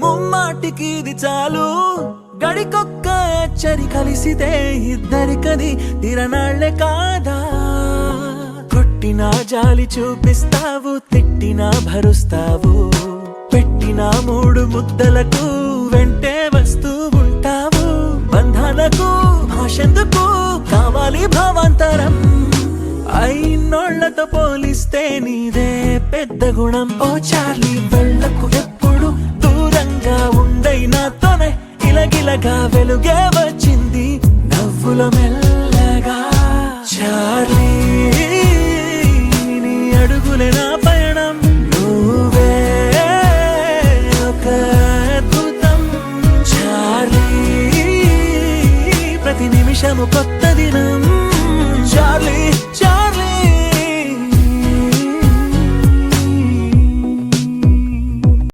ముమ్మాటికి ఇది చాలు గడికొక్క అచ్చరి కలిసితే ఇద్దరికది తిరనాళ్లే కాదా కొట్టినా జాలి చూపిస్తావు తిట్టినా భరుస్తావు పెట్టిన 3 ముద్దలకు వెంటే వస్తూ ఉంటావు బంధాలకు భాషెందుకు కావాలి భావాంతరం అయినోళ్లతో పోలిస్తే నీదే పెద్ద గుణం ఓ చార్లీ వెళ్ళకు ఎప్పుడు దూరంగా ఉండై నాతోనే ఇలగిలగా వెలుగే వచ్చింది నవ్వుల